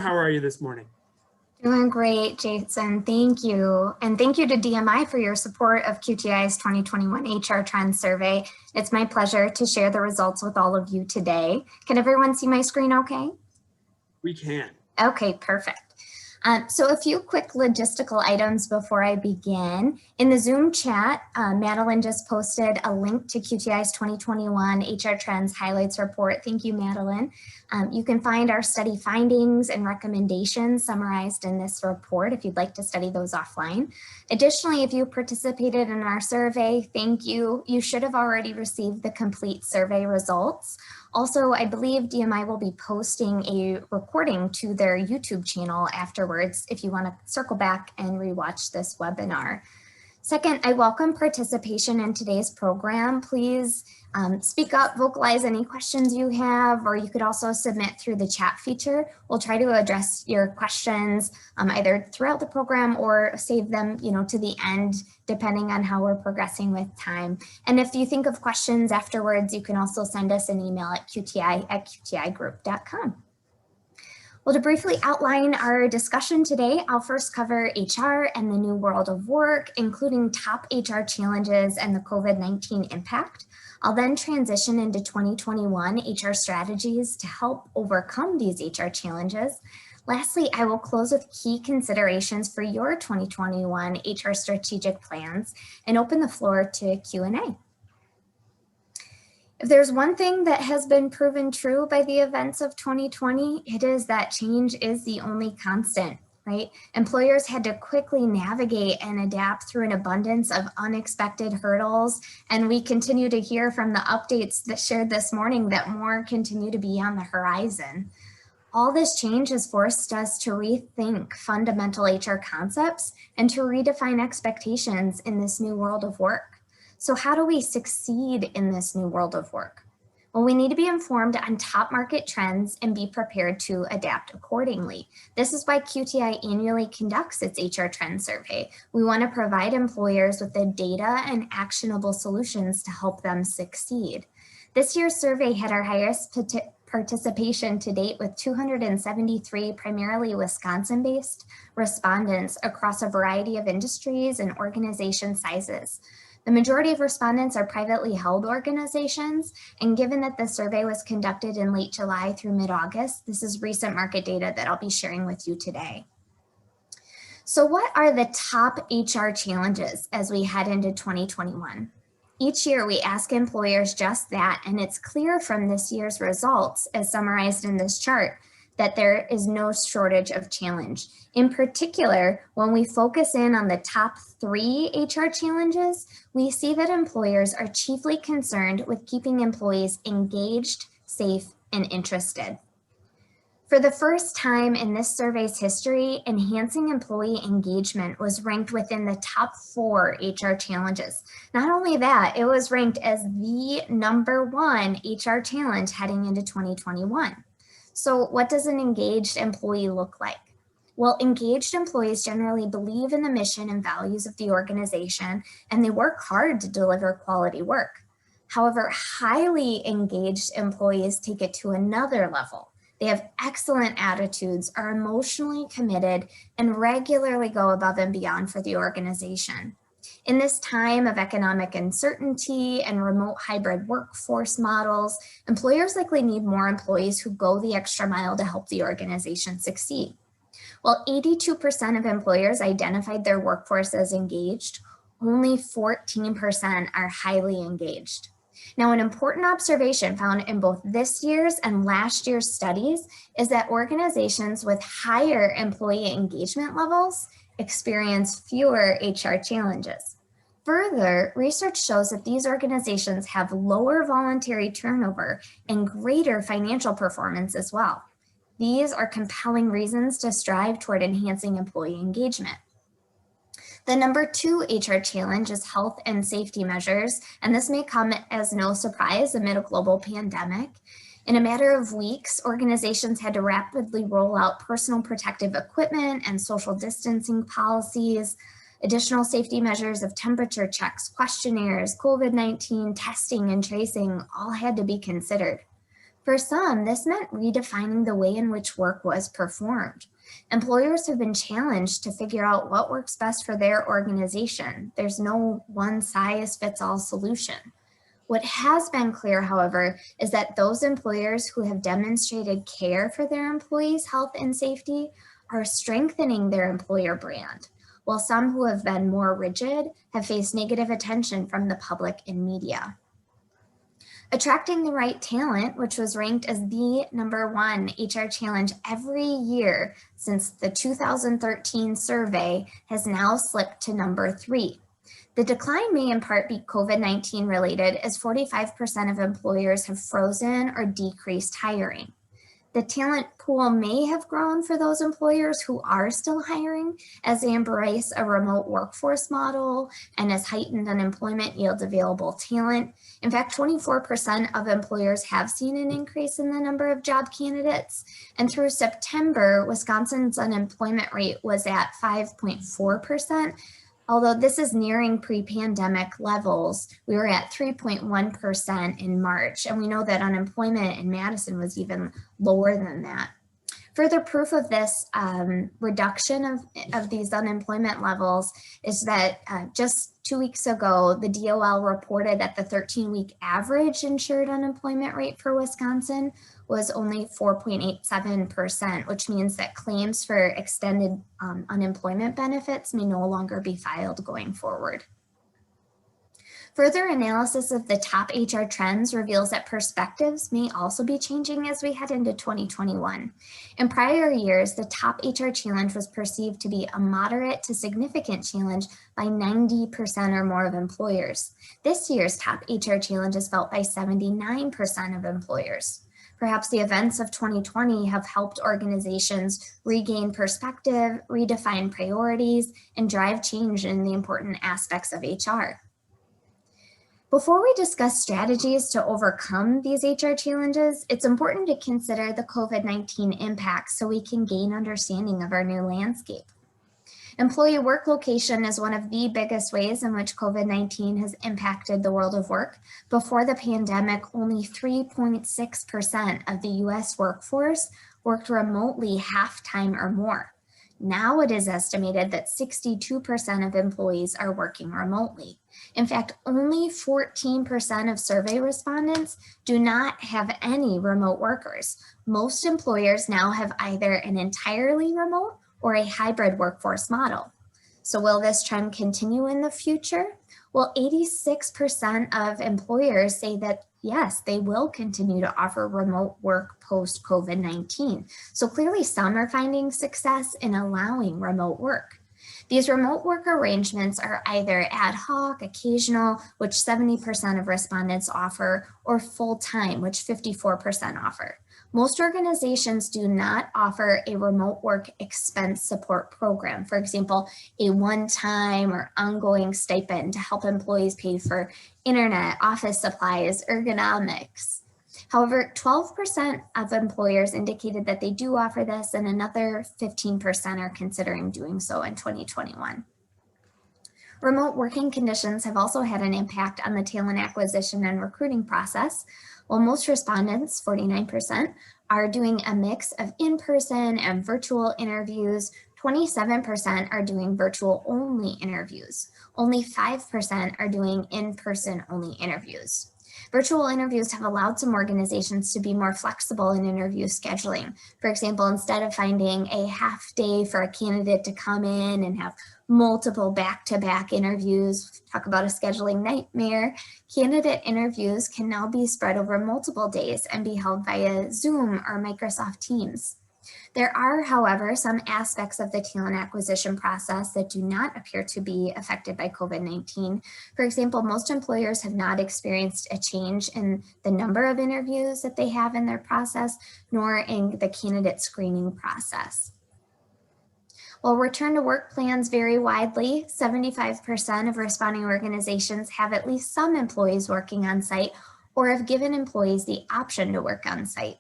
How are you this morning? Doing great, Jason. Thank you. And thank you to DMI for your support of QTI's 2021 HR Trends Survey. It's my pleasure to share the results with all of you today. Can everyone see my screen okay? We can. Okay, perfect. So a few quick logistical items before I begin. In the Zoom chat, Madeline just posted a link to QTI's 2021 HR Trends Highlights Report. Thank you, Madeline. You can find our study findings and recommendations summarized in this report if you'd like to study those offline. Additionally, if you participated in our survey, thank you. You should have already received the complete survey results. Also, I believe DMI will be posting a recording to their YouTube channel afterwards if you want to circle back and rewatch this webinar. Second, I welcome participation in today's program. Please speak up, vocalize any questions you have, or you could also submit through the chat feature. We'll try to address your questions either throughout the program or save them, to the end, depending on how we're progressing with time. And if you think of questions afterwards, you can also send us an email at qti@qtigroup.com. Well, to briefly outline our discussion today, I'll first cover HR and the new world of work, including top HR challenges and the COVID-19 impact. I'll then transition into 2021 HR strategies to help overcome these HR challenges. Lastly, I will close with key considerations for your 2021 HR strategic plans and open the floor to Q&A. If there's one thing that has been proven true by the events of 2020, it is that change is the only constant, right? Employers had to quickly navigate and adapt through an abundance of unexpected hurdles. And we continue to hear from the updates that shared this morning that more continue to be on the horizon. All this change has forced us to rethink fundamental HR concepts and to redefine expectations in this new world of work. So how do we succeed in this new world of work? Well, we need to be informed on top market trends and be prepared to adapt accordingly. This is why QTI annually conducts its HR Trend Survey. We want to provide employers with the data and actionable solutions to help them succeed. This year's survey had our highest participation to date with 273 primarily Wisconsin-based respondents across a variety of industries and organization sizes. The majority of respondents are privately held organizations, and given that the survey was conducted in late July through mid-August, this is recent market data that I'll be sharing with you today. So what are the top HR challenges as we head into 2021? Each year we ask employers just that, and it's clear from this year's results, as summarized in this chart, that there is no shortage of challenge. In particular, when we focus in on the top 3 HR challenges, we see that employers are chiefly concerned with keeping employees engaged, safe, and interested. For the first time in this survey's history, enhancing employee engagement was ranked within the top 4 HR challenges. Not only that, it was ranked as the #1 HR challenge heading into 2021. So what does an engaged employee look like? Well, engaged employees generally believe in the mission and values of the organization, and they work hard to deliver quality work. However, highly engaged employees take it to another level. They have excellent attitudes, are emotionally committed, and regularly go above and beyond for the organization. In this time of economic uncertainty and remote hybrid workforce models, employers likely need more employees who go the extra mile to help the organization succeed. While 82% of employers identified their workforce as engaged, only 14% are highly engaged. Now, an important observation found in both this year's and last year's studies is that organizations with higher employee engagement levels experience fewer HR challenges. Further, research shows that these organizations have lower voluntary turnover and greater financial performance as well. These are compelling reasons to strive toward enhancing employee engagement. The #2 HR challenge is health and safety measures, and this may come as no surprise amid a global pandemic. In a matter of weeks, organizations had to rapidly roll out personal protective equipment and social distancing policies. Additional safety measures of temperature checks, questionnaires, COVID-19 testing and tracing all had to be considered. For some, this meant redefining the way in which work was performed. Employers have been challenged to figure out what works best for their organization. There's no one-size-fits-all solution. What has been clear, however, is that those employers who have demonstrated care for their employees' health and safety are strengthening their employer brand, while some who have been more rigid have faced negative attention from the public and media. Attracting the right talent, which was ranked as the #1 HR challenge every year since the 2013 survey, has now slipped to #3. The decline may in part be COVID-19 related, as 45% of employers have frozen or decreased hiring. The talent pool may have grown for those employers who are still hiring as they embrace a remote workforce model and as heightened unemployment yields available talent. In fact, 24% of employers have seen an increase in the number of job candidates. And through September, Wisconsin's unemployment rate was at 5.4%. Although this is nearing pre-pandemic levels, we were at 3.1% in March, and we know that unemployment in Madison was even lower than that. Further proof of this reduction of these unemployment levels is that just 2 weeks ago, the DOL reported that the 13-week average insured unemployment rate for Wisconsin was only 4.87%, which means that claims for extended unemployment benefits may no longer be filed going forward. Further analysis of the top HR trends reveals that perspectives may also be changing as we head into 2021. In prior years, the top HR challenge was perceived to be a moderate to significant challenge by 90% or more of employers. This year's top HR challenge is felt by 79% of employers. Perhaps the events of 2020 have helped organizations regain perspective, redefine priorities, and drive change in the important aspects of HR. Before we discuss strategies to overcome these HR challenges, it's important to consider the COVID-19 impacts so we can gain understanding of our new landscape. Employee work location is one of the biggest ways in which COVID-19 has impacted the world of work. Before the pandemic, only 3.6% of the US workforce worked remotely half-time or more. Now it is estimated that 62% of employees are working remotely. In fact, only 14% of survey respondents do not have any remote workers. Most employers now have either an entirely remote or a hybrid workforce model. So will this trend continue in the future? Well, 86% of employers say that yes, they will continue to offer remote work post-COVID-19. So clearly some are finding success in allowing remote work. These remote work arrangements are either ad hoc, occasional, which 70% of respondents offer, or full-time, which 54% offer. Most organizations do not offer a remote work expense support program. For example, a one-time or ongoing stipend to help employees pay for internet, office supplies, ergonomics. However, 12% of employers indicated that they do offer this, and another 15% are considering doing so in 2021. Remote working conditions have also had an impact on the talent acquisition and recruiting process. While most respondents, 49%, are doing a mix of in-person and virtual interviews, 27% are doing virtual only interviews. Only 5% are doing in-person only interviews. Virtual interviews have allowed some organizations to be more flexible in interview scheduling. For example, instead of finding a half day for a candidate to come in and have multiple back-to-back interviews, talk about a scheduling nightmare, candidate interviews can now be spread over multiple days and be held via Zoom or Microsoft Teams. There are, however, some aspects of the talent acquisition process that do not appear to be affected by COVID-19. For example, most employers have not experienced a change in the number of interviews that they have in their process, nor in the candidate screening process. While return to work plans vary widely, 75% of responding organizations have at least some employees working on site or have given employees the option to work on site.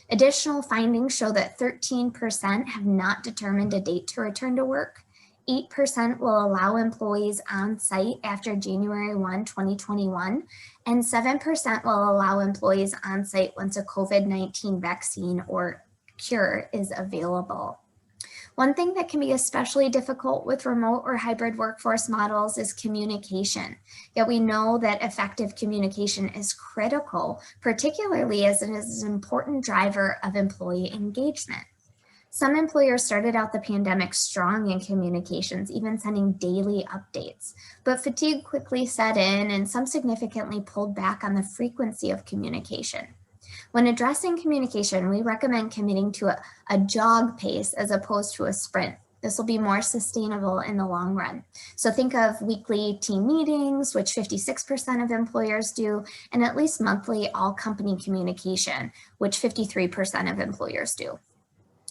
Additional findings show that 13% have not determined a date to return to work. 8% will allow employees on site after January 1, 2021, and 7% will allow employees on site once a COVID-19 vaccine or cure is available. One thing that can be especially difficult with remote or hybrid workforce models is communication. Yet we know that effective communication is critical, particularly as it is an important driver of employee engagement. Some employers started out the pandemic strong in communications, even sending daily updates, but fatigue quickly set in and some significantly pulled back on the frequency of communication. When addressing communication, we recommend committing to a jog pace as opposed to a sprint. This will be more sustainable in the long run. So think of weekly team meetings, which 56% of employers do, and at least monthly all company communication, which 53% of employers do.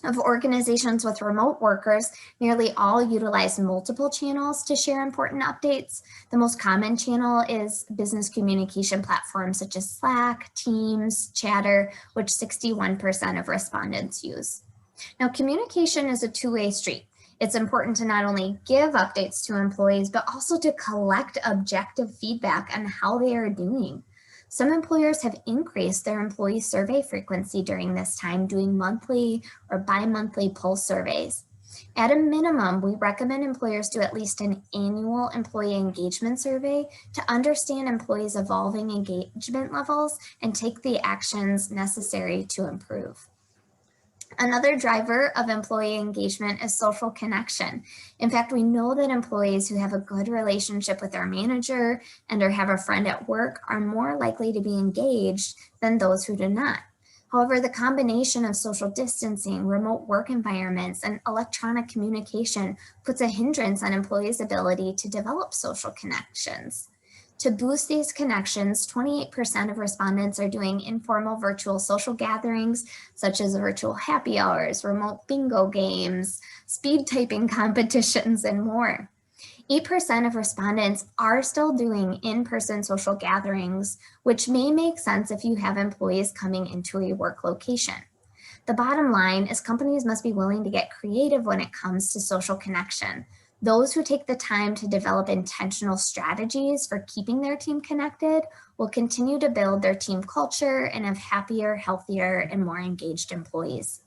Of organizations with remote workers, nearly all utilize multiple channels to share important updates. The most common channel is business communication platforms such as Slack, Teams, Chatter, which 61% of respondents use. Now, communication is a two-way street. It's important to not only give updates to employees, but also to collect objective feedback on how they are doing. Some employers have increased their employee survey frequency during this time, doing monthly or bi-monthly pulse surveys. At a minimum, we recommend employers do at least an annual employee engagement survey to understand employees' evolving engagement levels and take the actions necessary to improve. Another driver of employee engagement is social connection. In fact, we know that employees who have a good relationship with their manager and or have a friend at work are more likely to be engaged than those who do not. However, the combination of social distancing, remote work environments, and electronic communication puts a hindrance on employees' ability to develop social connections. To boost these connections, 28% of respondents are doing informal virtual social gatherings, such as virtual happy hours, remote bingo games, speed typing competitions, and more. 8% of respondents are still doing in-person social gatherings, which may make sense if you have employees coming into a work location. The bottom line is companies must be willing to get creative when it comes to social connection. Those who take the time to develop intentional strategies for keeping their team connected will continue to build their team culture and have happier, healthier, and more engaged employees.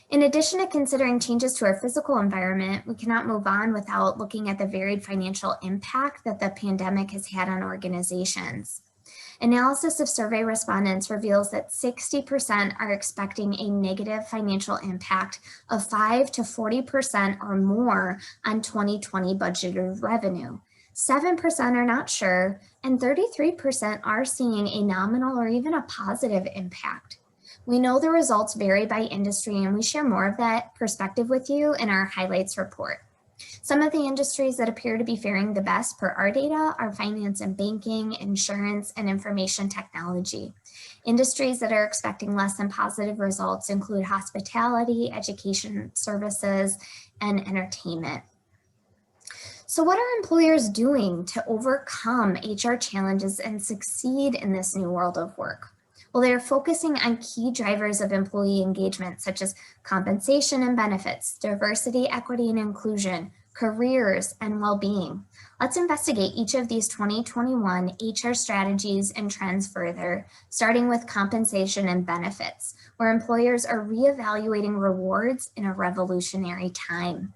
In addition to considering changes to our physical environment, we cannot move on without looking at the varied financial impact that the pandemic has had on organizations. Analysis of survey respondents reveals that 60% are expecting a negative financial impact of 5 to 40% or more on 2020 budgeted revenue. 7% are not sure, and 33% are seeing a nominal or even a positive impact. We know the results vary by industry, and we share more of that perspective with you in our highlights report. Some of the industries that appear to be faring the best per our data are finance and banking, insurance, and information technology. Industries that are expecting less than positive results include hospitality, education services, and entertainment. So what are employers doing to overcome HR challenges and succeed in this new world of work? Well, they are focusing on key drivers of employee engagement, such as compensation and benefits, diversity, equity, and inclusion, careers, and well-being. Let's investigate each of these 2021 HR strategies and trends further, starting with compensation and benefits, where employers are reevaluating rewards in a revolutionary time.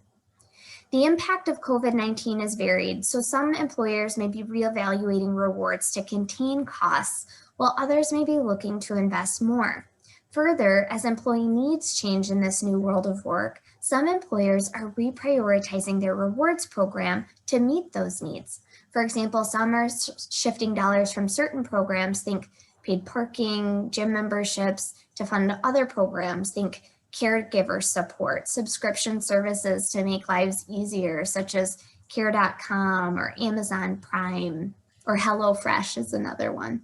The impact of COVID-19 is varied, so some employers may be reevaluating rewards to contain costs, while others may be looking to invest more. Further, as employee needs change in this new world of work, some employers are reprioritizing their rewards program to meet those needs. For example, some are shifting dollars from certain programs, think paid parking, gym memberships, to fund other programs, think caregiver support, subscription services to make lives easier, such as Care.com or Amazon Prime, or HelloFresh is another one.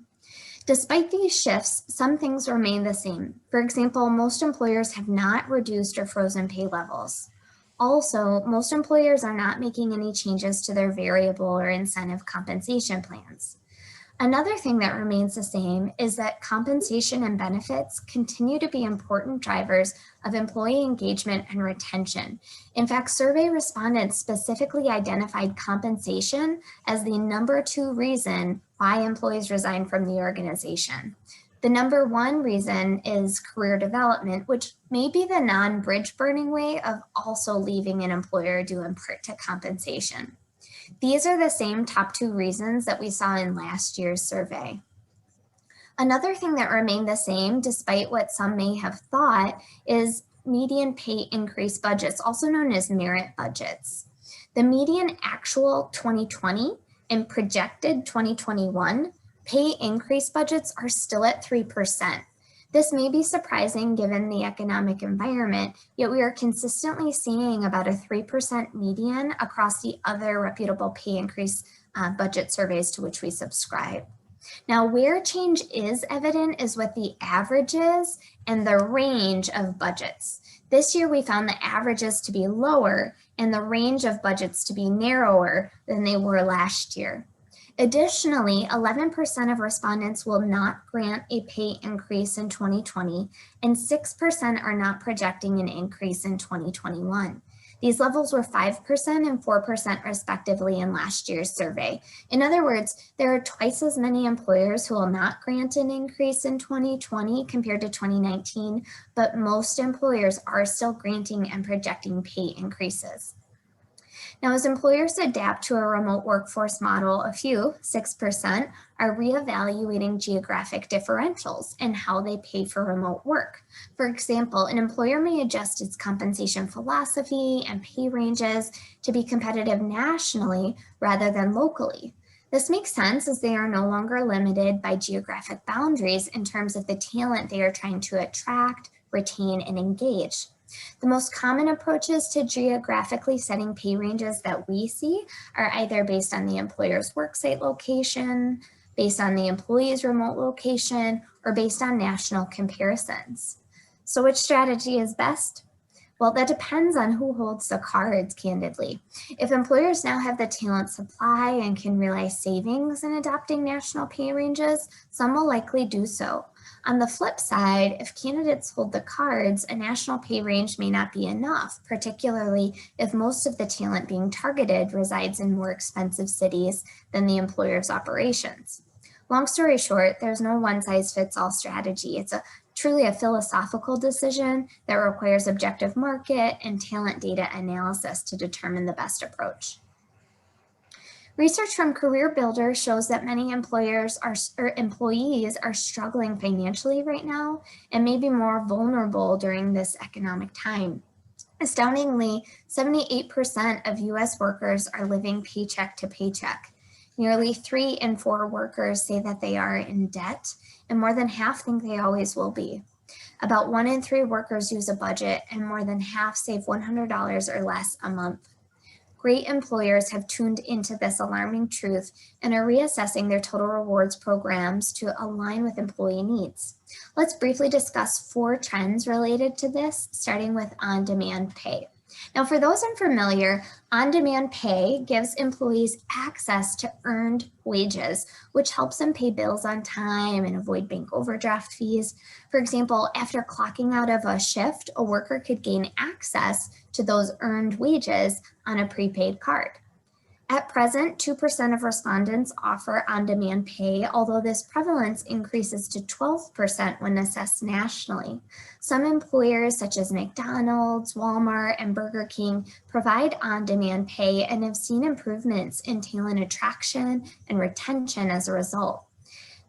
Despite these shifts, some things remain the same. For example, most employers have not reduced or frozen pay levels. Also, most employers are not making any changes to their variable or incentive compensation plans. Another thing that remains the same is that compensation and benefits continue to be important drivers of employee engagement and retention. In fact, survey respondents specifically identified compensation as the number 2 reason why employees resign from the organization. The number 1 reason is career development, which may be the non-bridge burning way of also leaving an employer due in part to compensation. These are the same top 2 reasons that we saw in last year's survey. Another thing that remained the same, despite what some may have thought, is median pay increase budgets, also known as merit budgets. The median actual 2020 and projected 2021 pay increase budgets are still at 3%. This may be surprising given the economic environment, yet we are consistently seeing about a 3% median across the other reputable pay increase budget surveys to which we subscribe. Now, where change is evident is with the averages and the range of budgets. This year, we found the averages to be lower and the range of budgets to be narrower than they were last year. Additionally, 11% of respondents will not grant a pay increase in 2020, and 6% are not projecting an increase in 2021. These levels were 5% and 4% respectively in last year's survey. In other words, there are twice as many employers who will not grant an increase in 2020 compared to 2019, but most employers are still granting and projecting pay increases. Now, as employers adapt to a remote workforce model, a few, 6%, are reevaluating geographic differentials and how they pay for remote work. For example, an employer may adjust its compensation philosophy and pay ranges to be competitive nationally rather than locally. This makes sense as they are no longer limited by geographic boundaries in terms of the talent they are trying to attract, retain, and engage. The most common approaches to geographically setting pay ranges that we see are either based on the employer's worksite location, based on the employee's remote location, or based on national comparisons. So which strategy is best? Well, that depends on who holds the cards, candidly. If employers now have the talent supply and can realize savings in adopting national pay ranges, some will likely do so. On the flip side, if candidates hold the cards, a national pay range may not be enough, particularly if most of the talent being targeted resides in more expensive cities than the employer's operations. Long story short, there's no one-size-fits-all strategy. It's truly a philosophical decision that requires objective market and talent data analysis to determine the best approach. Research from Career Builder shows that many employees are struggling financially right now and may be more vulnerable during this economic time. Astoundingly, 78% of US workers are living paycheck to paycheck. Nearly 3 in 4 workers say that they are in debt, and more than half think they always will be. About 1 in 3 workers use a budget, and more than half save $100 or less a month. Great employers have tuned into this alarming truth and are reassessing their total rewards programs to align with employee needs. Let's briefly discuss 4 trends related to this, starting with on-demand pay. Now, for those unfamiliar, on-demand pay gives employees access to earned wages, which helps them pay bills on time and avoid bank overdraft fees. For example, after clocking out of a shift, a worker could gain access to those earned wages on a prepaid card. At present, 2% of respondents offer on-demand pay, although this prevalence increases to 12% when assessed nationally. Some employers, such as McDonald's, Walmart, and Burger King, provide on-demand pay and have seen improvements in talent attraction and retention as a result.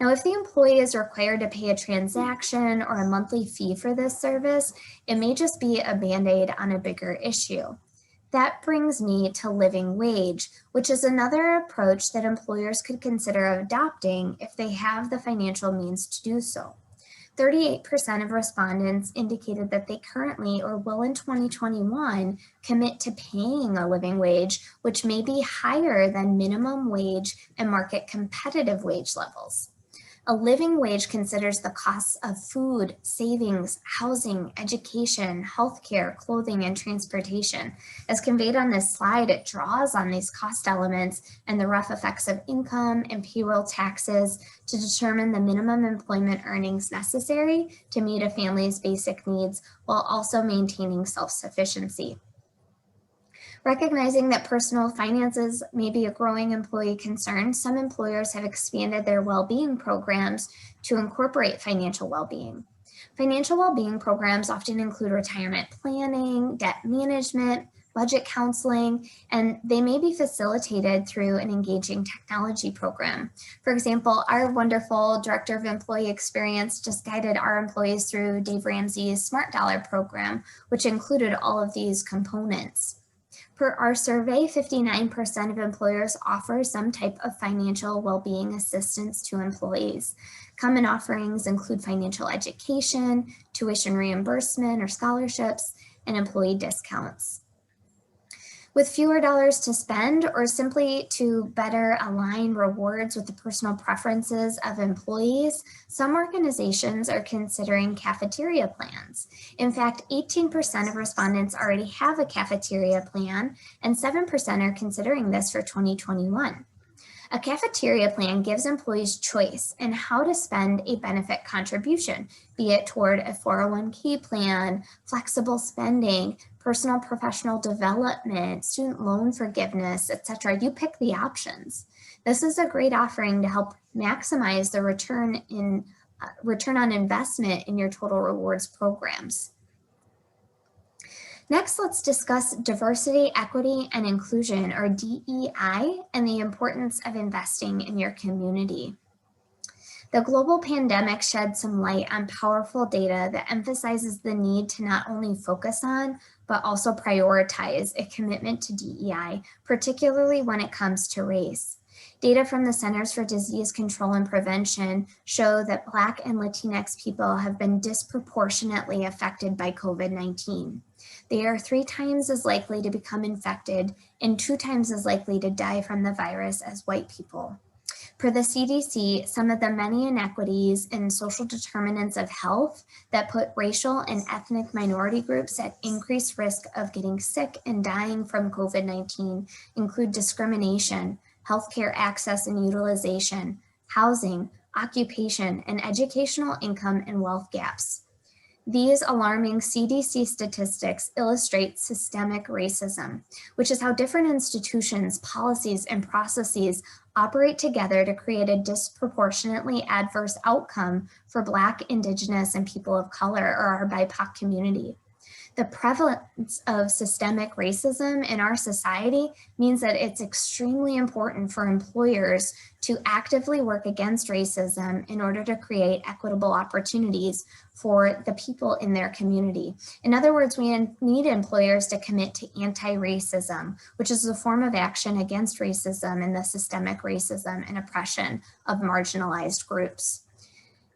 Now, if the employee is required to pay a transaction or a monthly fee for this service, it may just be a Band-Aid on a bigger issue. That brings me to living wage, which is another approach that employers could consider adopting if they have the financial means to do so. 38% of respondents indicated that they currently or will in 2021 commit to paying a living wage, which may be higher than minimum wage and market competitive wage levels. A living wage considers the costs of food, savings, housing, education, healthcare, clothing, and transportation. As conveyed on this slide, it draws on these cost elements and the rough effects of income and payroll taxes to determine the minimum employment earnings necessary to meet a family's basic needs while also maintaining self-sufficiency. Recognizing that personal finances may be a growing employee concern, some employers have expanded their well-being programs to incorporate financial well-being. Financial well-being programs often include retirement planning, debt management, budget counseling, and they may be facilitated through an engaging technology program. For example, our wonderful Director of Employee Experience just guided our employees through Dave Ramsey's Smart Dollar program, which included all of these components. Per our survey, 59% of employers offer some type of financial well-being assistance to employees. Common offerings include financial education, tuition reimbursement or scholarships, and employee discounts. With fewer dollars to spend or simply to better align rewards with the personal preferences of employees, some organizations are considering cafeteria plans. In fact, 18% of respondents already have a cafeteria plan, and 7% are considering this for 2021. A cafeteria plan gives employees choice in how to spend a benefit contribution, be it toward a 401k plan, flexible spending, personal professional development, student loan forgiveness, etc. You pick the options. This is a great offering to help maximize the return on investment in your total rewards programs. Next, let's discuss diversity, equity, and inclusion, or DEI, and the importance of investing in your community. The global pandemic shed some light on powerful data that emphasizes the need to not only focus on, but also prioritize a commitment to DEI, particularly when it comes to race. Data from the Centers for Disease Control and Prevention show that Black and Latinx people have been disproportionately affected by COVID-19. They are 3 times as likely to become infected and 2 times as likely to die from the virus as white people. Per the CDC, some of the many inequities and social determinants of health that put racial and ethnic minority groups at increased risk of getting sick and dying from COVID-19 include discrimination, healthcare access and utilization, housing, occupation, and educational income and wealth gaps. These alarming CDC statistics illustrate systemic racism, which is how different institutions, policies, and processes operate together to create a disproportionately adverse outcome for Black, Indigenous, and people of color, or our BIPOC community. The prevalence of systemic racism in our society means that it's extremely important for employers to actively work against racism in order to create equitable opportunities for the people in their community. In other words, we need employers to commit to anti-racism, which is a form of action against racism and the systemic racism and oppression of marginalized groups.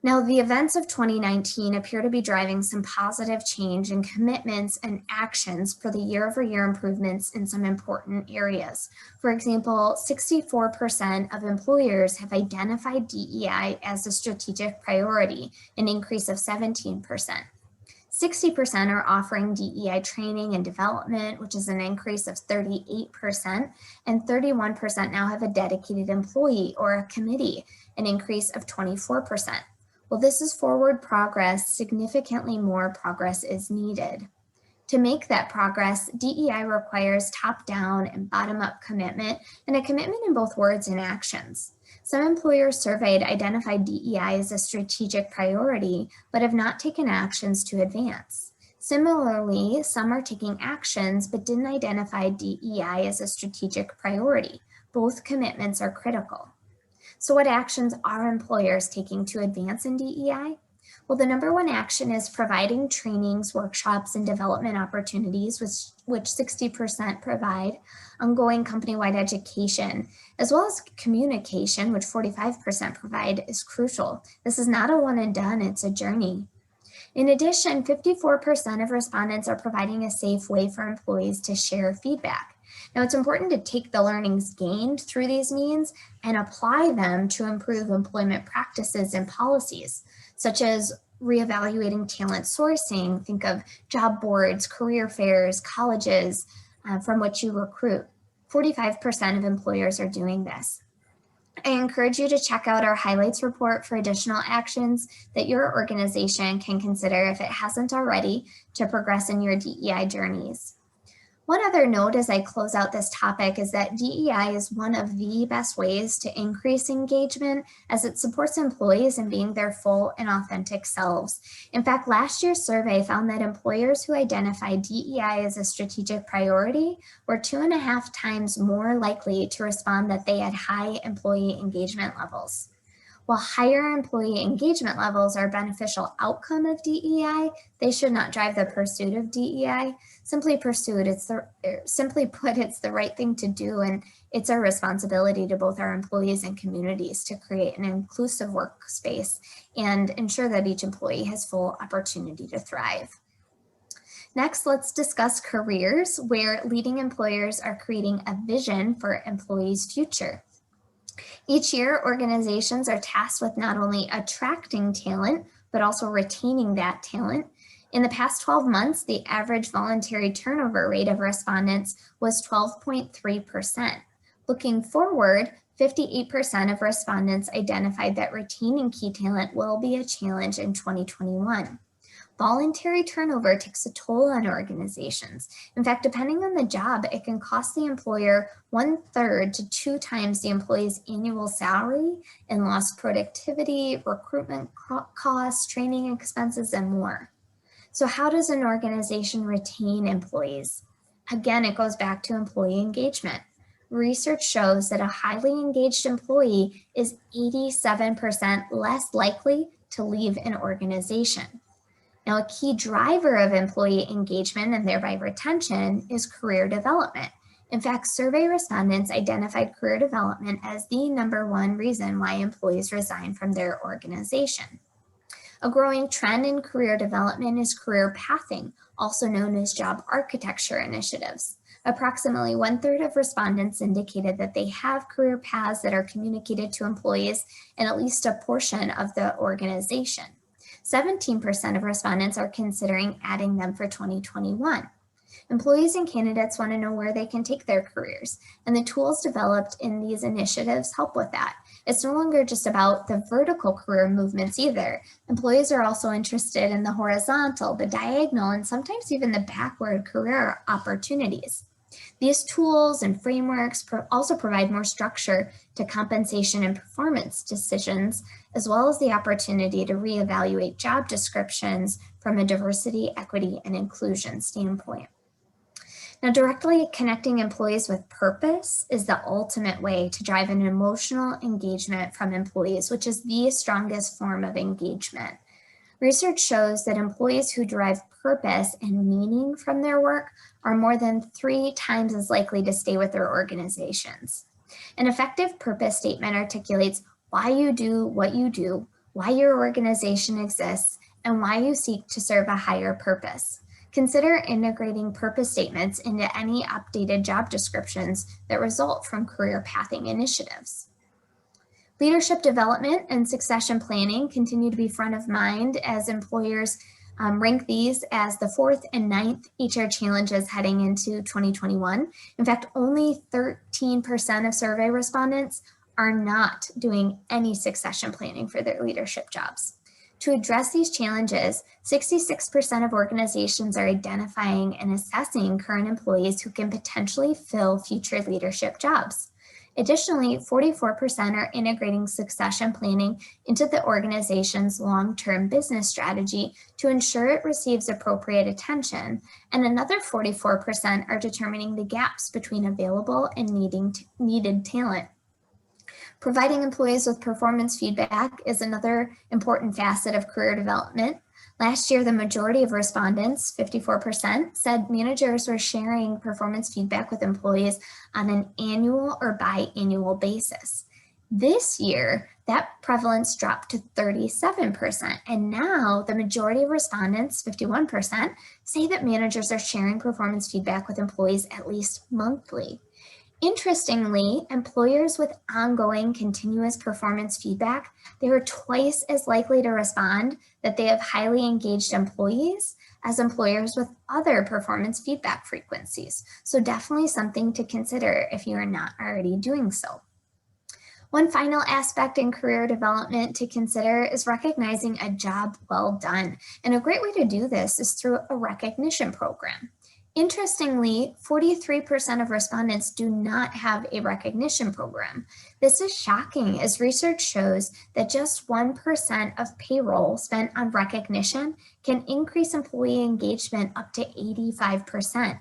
Now, the events of 2019 appear to be driving some positive change in commitments and actions for the year-over-year improvements in some important areas. For example, 64% of employers have identified DEI as a strategic priority, an increase of 17%. 60% are offering DEI training and development, which is an increase of 38%, and 31% now have a dedicated employee or a committee, an increase of 24%. While this is forward progress, significantly more progress is needed. To make that progress, DEI requires top-down and bottom-up commitment, and a commitment in both words and actions. Some employers surveyed identified DEI as a strategic priority, but have not taken actions to advance. Similarly, some are taking actions, but didn't identify DEI as a strategic priority. Both commitments are critical. So what actions are employers taking to advance in DEI? Well, the number one action is providing trainings, workshops, and development opportunities, which 60% provide, ongoing company-wide education, as well as communication, which 45% provide, is crucial. This is not a one and done, it's a journey. In addition, 54% of respondents are providing a safe way for employees to share feedback. Now, it's important to take the learnings gained through these means and apply them to improve employment practices and policies, such as reevaluating talent sourcing. Think of job boards, career fairs, colleges from which you recruit. 45% of employers are doing this. I encourage you to check out our highlights report for additional actions that your organization can consider if it hasn't already to progress in your DEI journeys. One other note as I close out this topic is that DEI is one of the best ways to increase engagement as it supports employees in being their full and authentic selves. In fact, last year's survey found that employers who identified DEI as a strategic priority were 2.5 times more likely to respond that they had high employee engagement levels. While higher employee engagement levels are a beneficial outcome of DEI, they should not drive the pursuit of DEI. Simply put, it's the right thing to do, and it's our responsibility to both our employees and communities to create an inclusive workspace and ensure that each employee has full opportunity to thrive. Next, let's discuss careers, where leading employers are creating a vision for employees' future. Each year, organizations are tasked with not only attracting talent, but also retaining that talent. In the past 12 months, the average voluntary turnover rate of respondents was 12.3%. Looking forward, 58% of respondents identified that retaining key talent will be a challenge in 2021. Voluntary turnover takes a toll on organizations. In fact, depending on the job, it can cost the employer 1/3 to 2 times the employee's annual salary in lost productivity, recruitment costs, training expenses, and more. So how does an organization retain employees? Again, it goes back to employee engagement. Research shows that a highly engaged employee is 87% less likely to leave an organization. Now, a key driver of employee engagement and thereby retention is career development. In fact, survey respondents identified career development as the #1 reason why employees resign from their organization. A growing trend in career development is career pathing, also known as job architecture initiatives. Approximately 1/3 of respondents indicated that they have career paths that are communicated to employees in at least a portion of the organization. 17% of respondents are considering adding them for 2021. Employees and candidates want to know where they can take their careers, and the tools developed in these initiatives help with that. It's no longer just about the vertical career movements either. Employees are also interested in the horizontal, the diagonal, and sometimes even the backward career opportunities. These tools and frameworks also provide more structure to compensation and performance decisions, as well as the opportunity to reevaluate job descriptions from a diversity, equity, and inclusion standpoint. Now, directly connecting employees with purpose is the ultimate way to drive an emotional engagement from employees, which is the strongest form of engagement. Research shows that employees who derive purpose and meaning from their work are more than 3 times as likely to stay with their organizations. An effective purpose statement articulates why you do what you do, why your organization exists, and why you seek to serve a higher purpose. Consider integrating purpose statements into any updated job descriptions that result from career pathing initiatives. Leadership development and succession planning continue to be front of mind as employers rank these as the 4th and 9th HR challenges heading into 2021. In fact, only 13% of survey respondents are not doing any succession planning for their leadership jobs. To address these challenges, 66% of organizations are identifying and assessing current employees who can potentially fill future leadership jobs. Additionally, 44% are integrating succession planning into the organization's long-term business strategy to ensure it receives appropriate attention, and another 44% are determining the gaps between available and needed talent. Providing employees with performance feedback is another important facet of career development. Last year, the majority of respondents, 54%, said managers were sharing performance feedback with employees on an annual or biannual basis. This year, that prevalence dropped to 37%. And now the majority of respondents, 51%, say that managers are sharing performance feedback with employees at least monthly. Interestingly, employers with ongoing continuous performance feedback, they are twice as likely to respond that they have highly engaged employees as employers with other performance feedback frequencies. So definitely something to consider if you are not already doing so. One final aspect in career development to consider is recognizing a job well done. And a great way to do this is through a recognition program. Interestingly, 43% of respondents do not have a recognition program. This is shocking as research shows that just 1% of payroll spent on recognition can increase employee engagement up to 85%.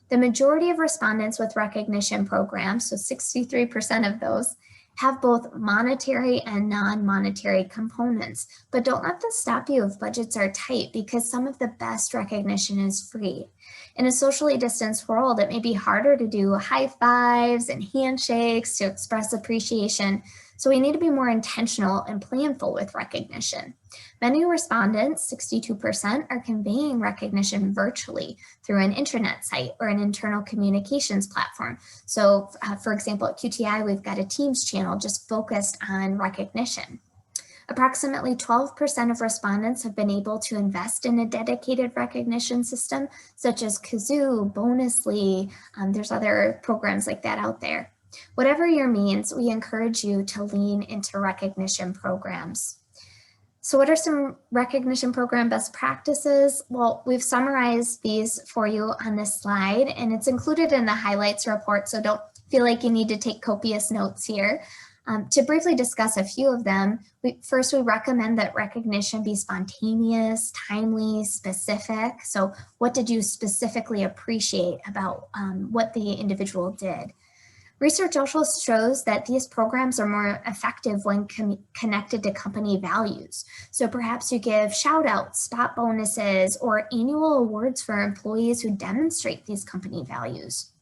The majority of respondents with recognition programs, so 63% of those, have both monetary and non-monetary components. But don't let this stop you if budgets are tight, because some of the best recognition is free. In a socially distanced world, it may be harder to do high fives and handshakes to express appreciation. So we need to be more intentional and planful with recognition. Many respondents, 62%, are conveying recognition virtually through an intranet site or an internal communications platform. So for example, at QTI, we've got a Teams channel just focused on recognition. Approximately 12% of respondents have been able to invest in a dedicated recognition system, such as Kazoo, Bonusly. There's other programs like that out there. Whatever your means, we encourage you to lean into recognition programs. So what are some recognition program best practices? Well, we've summarized these for you on this slide, and it's included in the highlights report, so don't feel like you need to take copious notes here. To briefly discuss a few of them, first we recommend that recognition be spontaneous, timely, specific. So what did you specifically appreciate about what the individual did? Research also shows that these programs are more effective when connected to company values. So perhaps you give shout outs, spot bonuses, or annual awards for employees who demonstrate these company values.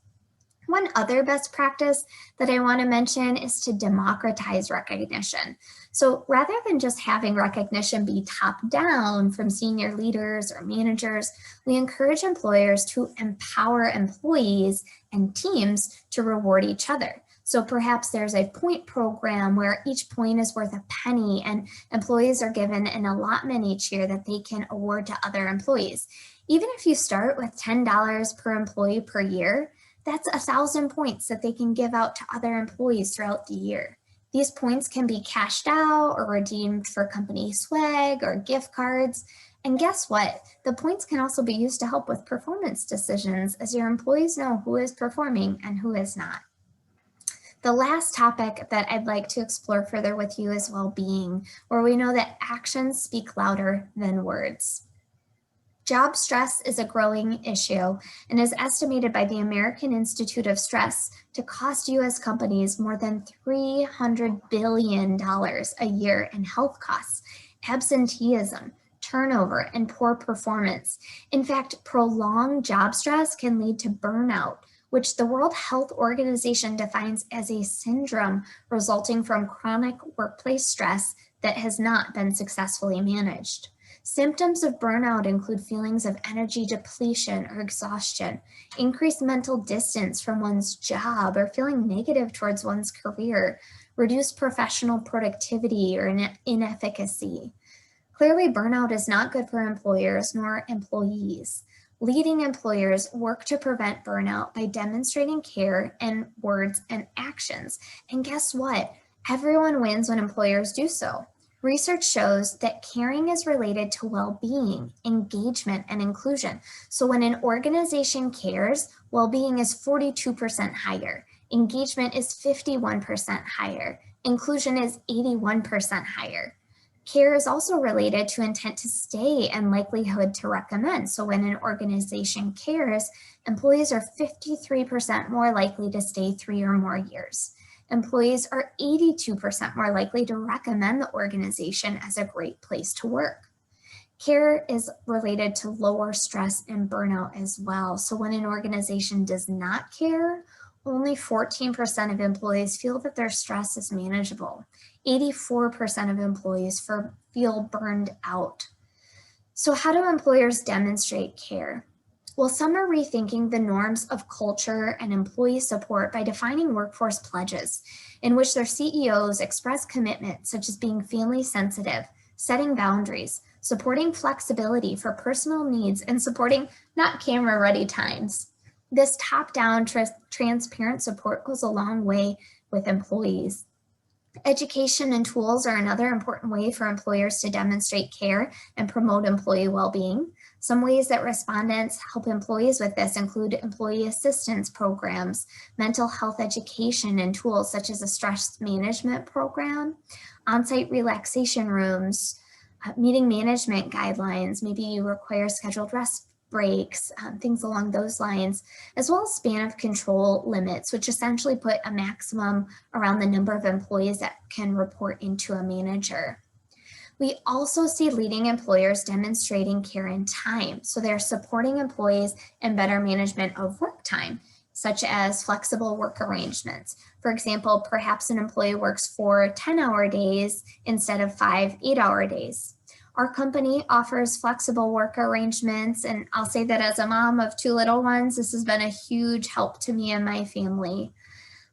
One other best practice that I want to mention is to democratize recognition. So rather than just having recognition be top down from senior leaders or managers, we encourage employers to empower employees and teams to reward each other. So perhaps there's a point program where each point is worth a penny and employees are given an allotment each year that they can award to other employees. Even if you start with $10 per employee per year, that's 1,000 points that they can give out to other employees throughout the year. These points can be cashed out or redeemed for company swag or gift cards. And guess what? The points can also be used to help with performance decisions, as your employees know who is performing and who is not. The last topic that I'd like to explore further with you is well-being, where we know that actions speak louder than words. Job stress is a growing issue and is estimated by the American Institute of Stress to cost U.S. companies more than $300 billion a year in health costs, absenteeism, turnover, and poor performance. In fact, prolonged job stress can lead to burnout, which the World Health Organization defines as a syndrome resulting from chronic workplace stress that has not been successfully managed. Symptoms of burnout include feelings of energy depletion or exhaustion, increased mental distance from one's job or feeling negative towards one's career, reduced professional productivity or inefficacy. Clearly, burnout is not good for employers nor employees. Leading employers work to prevent burnout by demonstrating care in words and actions. And guess what? Everyone wins when employers do so. Research shows that caring is related to well-being, engagement, and inclusion. So when an organization cares, well-being is 42% higher, engagement is 51% higher, inclusion is 81% higher. Care is also related to intent to stay and likelihood to recommend. So when an organization cares, employees are 53% more likely to stay 3 or more years. Employees are 82% more likely to recommend the organization as a great place to work. Care is related to lower stress and burnout as well. So when an organization does not care only 14% of employees feel that their stress is manageable. 84% of employees feel burned out. So how do employers demonstrate care? Well, some are rethinking the norms of culture and employee support by defining workforce pledges in which their CEOs express commitment, such as being family sensitive, setting boundaries, supporting flexibility for personal needs, and supporting not camera ready times. This top-down transparent support goes a long way with employees. Education and tools are another important way for employers to demonstrate care and promote employee well-being. Some ways that respondents help employees with this include employee assistance programs, mental health education, and tools such as a stress management program, on-site relaxation rooms, meeting management guidelines. Maybe you require scheduled rest breaks, things along those lines, as well as span of control limits, which essentially put a maximum around the number of employees that can report into a manager. We also see leading employers demonstrating care in time. So they're supporting employees in better management of work time, such as flexible work arrangements. For example, perhaps an employee works 4 10-hour days instead of 5 8-hour days. Our company offers flexible work arrangements, and I'll say that as a mom of 2 little ones, this has been a huge help to me and my family.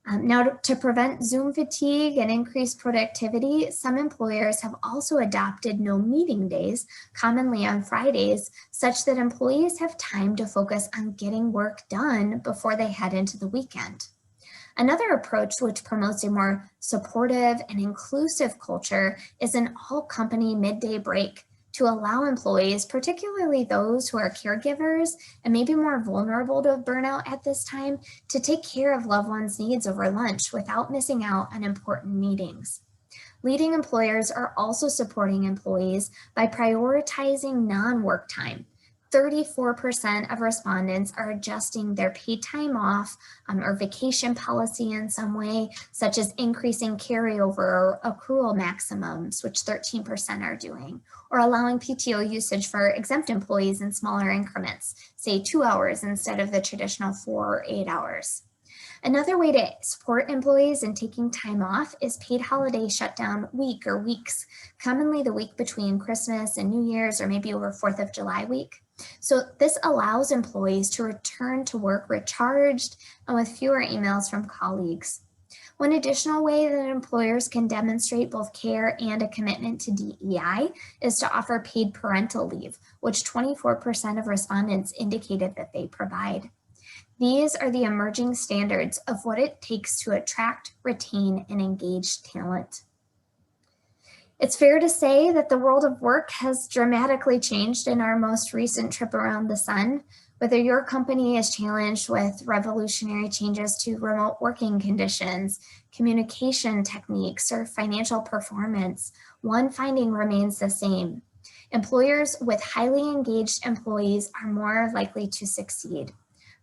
Now, to prevent Zoom fatigue and increase productivity, some employers have also adopted no meeting days, commonly on Fridays, such that employees have time to focus on getting work done before they head into the weekend. Another approach which promotes a more supportive and inclusive culture is an all-company midday break to allow employees, particularly those who are caregivers and maybe more vulnerable to burnout at this time, to take care of loved ones' needs over lunch without missing out on important meetings. Leading employers are also supporting employees by prioritizing non-work time. 34% of respondents are adjusting their paid time off or vacation policy in some way, such as increasing carryover or accrual maximums, which 13% are doing, or allowing PTO usage for exempt employees in smaller increments, say 2 hours instead of the traditional 4 or 8 hours. Another way to support employees in taking time off is paid holiday shutdown week or weeks, commonly the week between Christmas and New Year's or maybe over 4th of July week. So this allows employees to return to work recharged and with fewer emails from colleagues. One additional way that employers can demonstrate both care and a commitment to DEI is to offer paid parental leave, which 24% of respondents indicated that they provide. These are the emerging standards of what it takes to attract, retain, and engage talent. It's fair to say that the world of work has dramatically changed in our most recent trip around the sun. Whether your company is challenged with revolutionary changes to remote working conditions, communication techniques, or financial performance, one finding remains the same. Employers with highly engaged employees are more likely to succeed.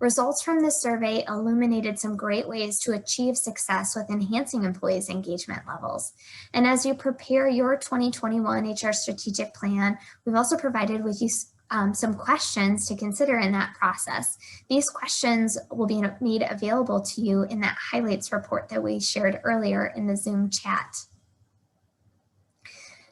Results from this survey illuminated some great ways to achieve success with enhancing employees' engagement levels. And as you prepare your 2021 HR strategic plan, we've also provided with you some questions to consider in that process. These questions will be made available to you in that highlights report that we shared earlier in the Zoom chat.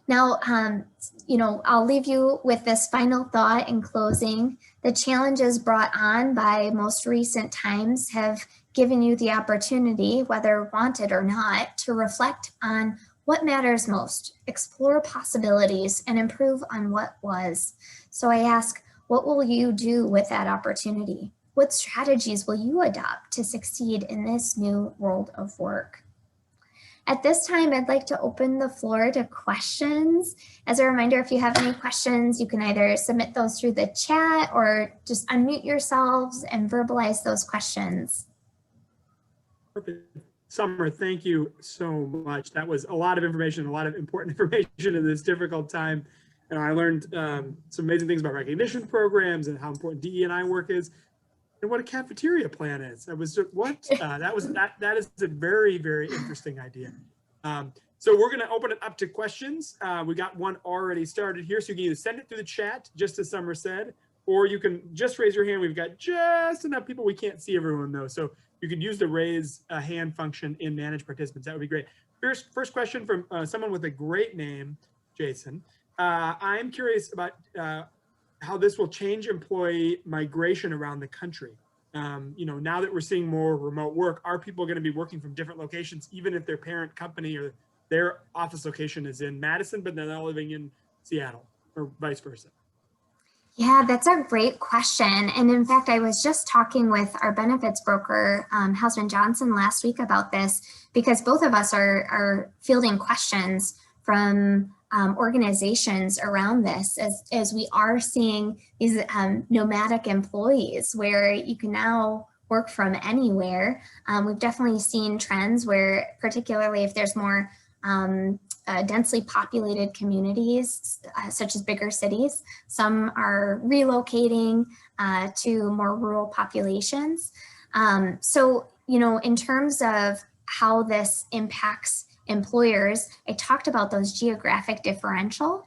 Now, I'll leave you with this final thought in closing. The challenges brought on by most recent times have given you the opportunity, whether wanted or not, to reflect on what matters most, explore possibilities, and improve on what was. So I ask, what will you do with that opportunity? What strategies will you adopt to succeed in this new world of work? At this time, I'd like to open the floor to questions. As a reminder, if you have any questions, you can either submit those through the chat or just unmute yourselves and verbalize those questions. Perfect. Summer, thank you so much. That was a lot of information, a lot of important information in this difficult time. And I learned some amazing things about recognition programs and how important DE&I work is. And what a cafeteria plan is. That was what that is a very, very interesting idea. So we're going to open it up to questions. We got one already started here, so you can either send it through the chat, just as Summer said, or you can just raise your hand. We've got just enough people. We can't see everyone though. So you could use the raise a hand function in Manage Participants. That would be great. First question from someone with a great name, Jason. I'm curious about how this will change employee migration around the country. Now that we're seeing more remote work, are people going to be working from different locations, even if their parent company or their office location is in Madison, but they're not living in Seattle, or vice versa? Yeah, that's a great question. And in fact, I was just talking with our benefits broker, Hausman Johnson, last week about this, because both of us are fielding questions from organizations around this as we are seeing these nomadic employees where you can now work from anywhere. We've definitely seen trends where, particularly if there's more densely populated communities, such as bigger cities, some are relocating to more rural populations. So, in terms of how this impacts employers, I talked about those geographic differential.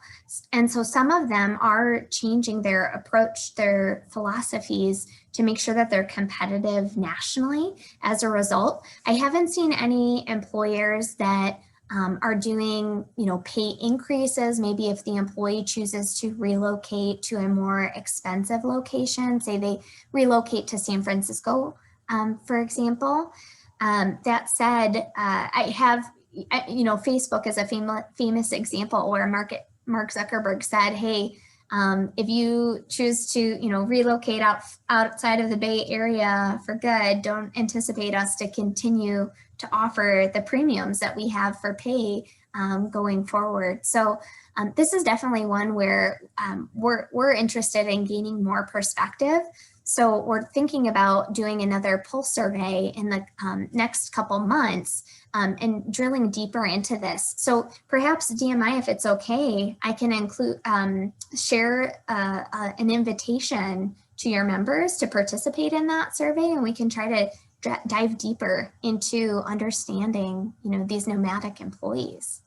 And so some of them are changing their approach, their philosophies to make sure that they're competitive nationally as a result. I haven't seen any employers that are doing, pay increases. Maybe if the employee chooses to relocate to a more expensive location, say they relocate to San Francisco, for example. That said, Facebook is a famous example where Mark Zuckerberg said, hey, if you choose to, relocate outside of the Bay Area for good, don't anticipate us to continue to offer the premiums that we have for pay going forward. So this is definitely one where we're interested in gaining more perspective. So we're thinking about doing another pulse survey in the next couple months and drilling deeper into this. So perhaps DMI, if it's okay, I can include share an invitation to your members to participate in that survey, and we can try to dive deeper into understanding, these nomadic employees.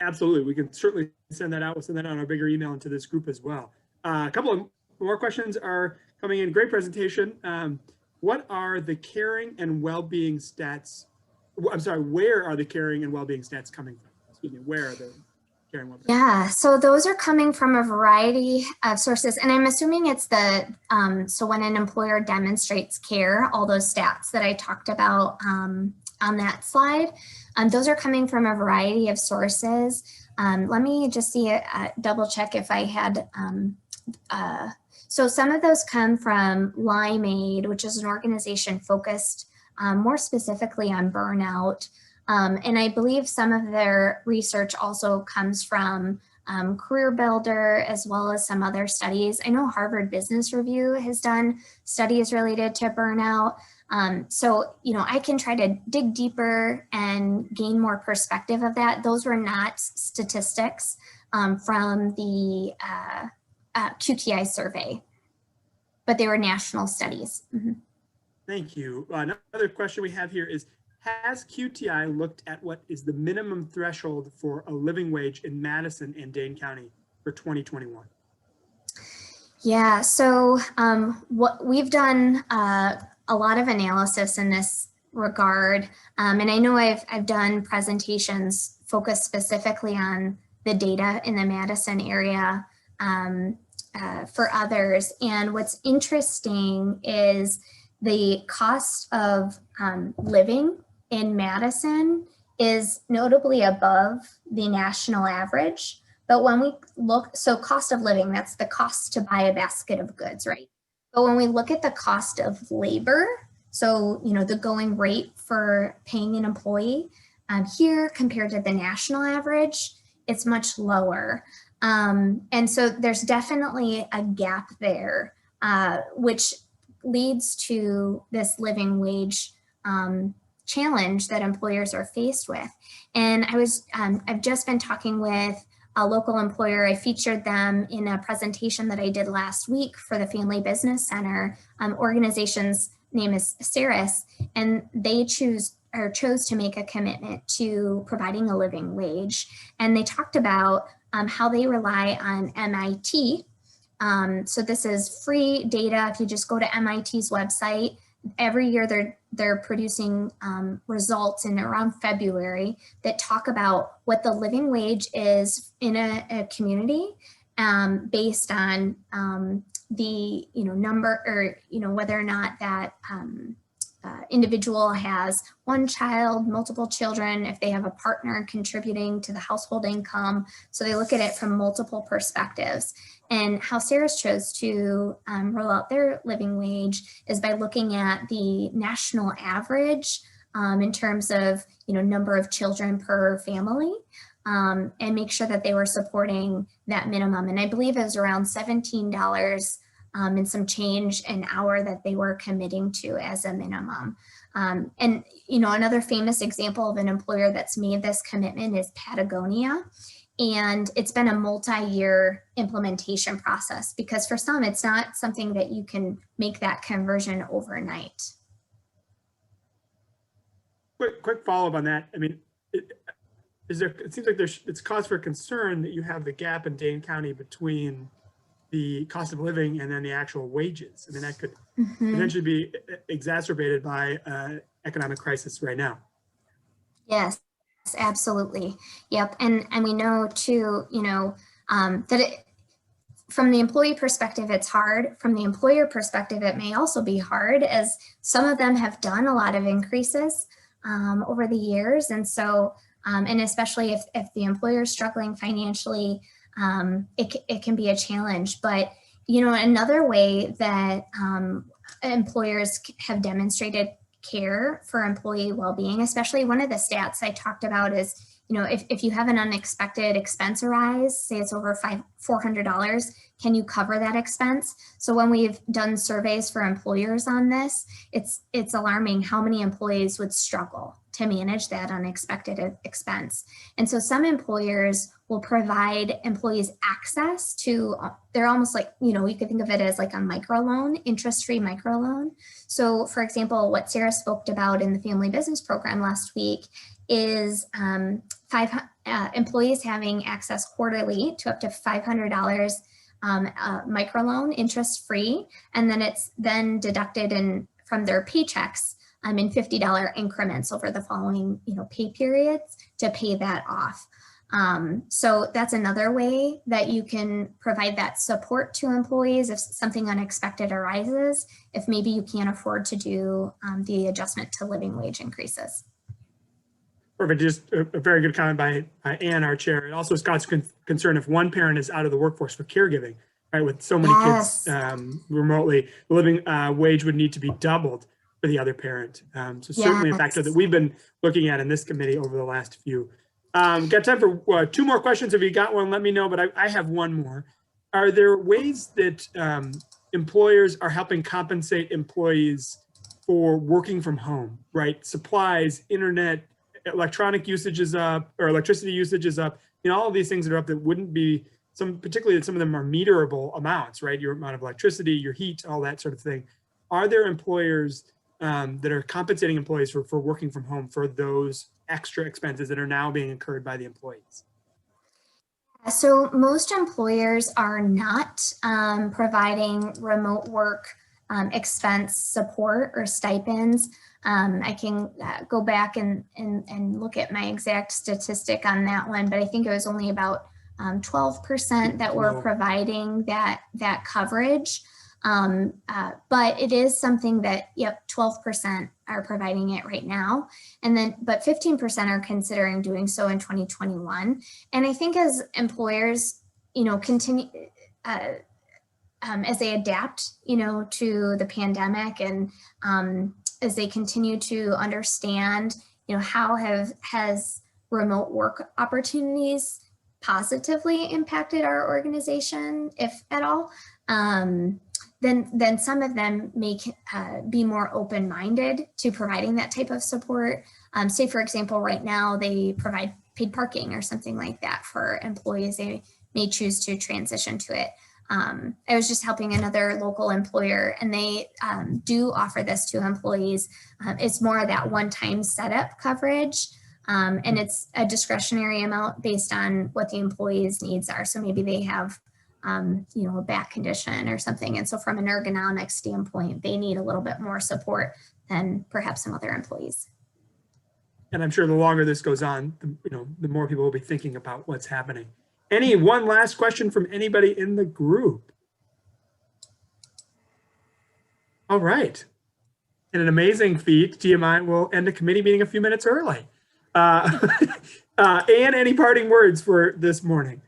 Absolutely, we can certainly send that out. We'll send that on our bigger email into this group as well. A couple of more questions are coming in. Great presentation. What are the caring and well-being stats? I'm sorry, where are the caring and well-being stats coming from? Excuse me, where are the caring and well-being? Yeah, so those are coming from a variety of sources, and I'm assuming it's so when an employer demonstrates care, all those stats that I talked about on that slide, those are coming from a variety of sources. Let me just double check if I had, so some of those come from Limeade, which is an organization focused more specifically on burnout. And I believe some of their research also comes from Career Builder, as well as some other studies. I know Harvard Business Review has done studies related to burnout. So, I can try to dig deeper and gain more perspective of that. Those were not statistics from the QTI survey, but they were national studies. Mm-hmm. Thank you. Another question we have here is, has QTI looked at what is the minimum threshold for a living wage in Madison and Dane County for 2021? Yeah, so what we've done a lot of analysis in this regard, and I know I've done presentations focused specifically on the data in the Madison area for others. And what's interesting is the cost of living in Madison is notably above the national average. But when we look, so cost of living, that's the cost to buy a basket of goods, right? But when we look at the cost of labor, so, the going rate for paying an employee here compared to the national average, it's much lower. And so there's definitely a gap there, which leads to this living wage challenge that employers are faced with. And I've just been talking with a local employer. I featured them in a presentation that I did last week for the Family Business Center. Organization's name is Ceres, and they chose to make a commitment to providing a living wage. And they talked about how they rely on MIT So this is free data. If you just go to MIT's website, every year they're producing results in around February that talk about what the living wage is in a community based on the number, or whether or not that individual has one child, multiple children, if they have a partner contributing to the household income. So they look at it from multiple perspectives. And how Sarah's chose to roll out their living wage is by looking at the national average in terms of number of children per family, and make sure that they were supporting that minimum. And I believe it was around $17 and some change an hour that they were committing to as a minimum. And another famous example of an employer that's made this commitment is Patagonia. And it's been a multi-year implementation process, because for some, it's not something that you can make that conversion overnight. Quick follow-up on that. I mean, it seems like it's cause for concern that you have the gap in Dane County between the cost of living and then the actual wages. I mean, that could potentially be exacerbated by economic crisis right now. Yes, absolutely. Yep. And we know too, that from the employee perspective, it's hard. From the employer perspective, it may also be hard, as some of them have done a lot of increases over the years. And so, and especially if the employer is struggling financially, it can be a challenge. But, another way that employers have demonstrated care for employee well-being, especially one of the stats I talked about is, if you have an unexpected expense arise, say it's over $400, can you cover that expense? So when we've done surveys for employers on this, it's alarming how many employees would struggle to manage that unexpected expense. And so some employers will provide employees access to, they're almost like, you could think of it as like a microloan, interest-free microloan. So for example, what Sarah spoke about in the family business program last week is employees having access quarterly to up to $500 microloan, interest-free, and then it's then deducted from their paychecks in $50 increments over the following pay periods to pay that off. So that's another way that you can provide that support to employees if something unexpected arises, if maybe you can't afford to do the adjustment to living wage increases. Perfect. Just a very good comment by Ann, our chair. It also is cause concern if one parent is out of the workforce for caregiving, right? With so many kids remotely, the living wage would need to be doubled for the other parent. So certainly a factor that we've been looking at in this committee over the last few. Got time for two more questions. If you got one, let me know, but I have one more. Are there ways that employers are helping compensate employees for working from home, right? Supplies, internet, electronic usage is up, or electricity usage is up. All of these things that are up that wouldn't be, particularly that some of them are meterable amounts, right? Your amount of electricity, your heat, all that sort of thing. Are there employers that are compensating employees for working from home for those extra expenses that are now being incurred by the employees? So most employers are not providing remote work expense support or stipends. I can go back and look at my exact statistic on that one, but I think it was only about 12% that were providing that coverage. But it is something that, 12% are providing it right now. But 15% are considering doing so in 2021. And I think as employers, continue, as they adapt, to the pandemic, and as they continue to understand, how has remote work opportunities positively impacted our organization, if at all, then some of them may be more open-minded to providing that type of support. Say, for example, right now they provide paid parking or something like that for employees. They may choose to transition to it. I was just helping another local employer, and they do offer this to employees. It's more of that one-time setup coverage, and it's a discretionary amount based on what the employee's needs are. So maybe they have you know, a back condition or something. And so from an ergonomic standpoint, they need a little bit more support than perhaps some other employees. And I'm sure the longer this goes on, the more people will be thinking about what's happening. One last question from anybody in the group? All right. In an amazing feat, GMI will end a committee meeting a few minutes early. And any parting words for this morning?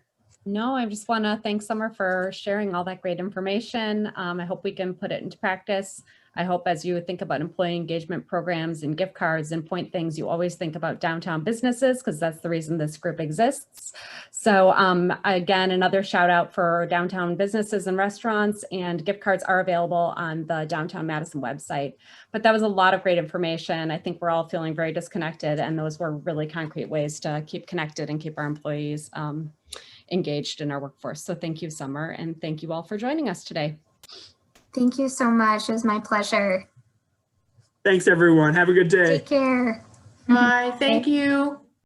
No, I just want to thank Summer for sharing all that great information. I hope we can put it into practice. I hope as you think about employee engagement programs and gift cards and point things, you always think about downtown businesses, because that's the reason this group exists. So again, another shout out for downtown businesses and restaurants, and gift cards are available on the Downtown Madison website. But that was a lot of great information. I think we're all feeling very disconnected, and those were really concrete ways to keep connected and keep our employees engaged in our workforce. So thank you, Summer, and thank you all for joining us today. Thank you so much. It was my pleasure. Thanks, everyone. Have a good day. Take care. Bye. Thank you.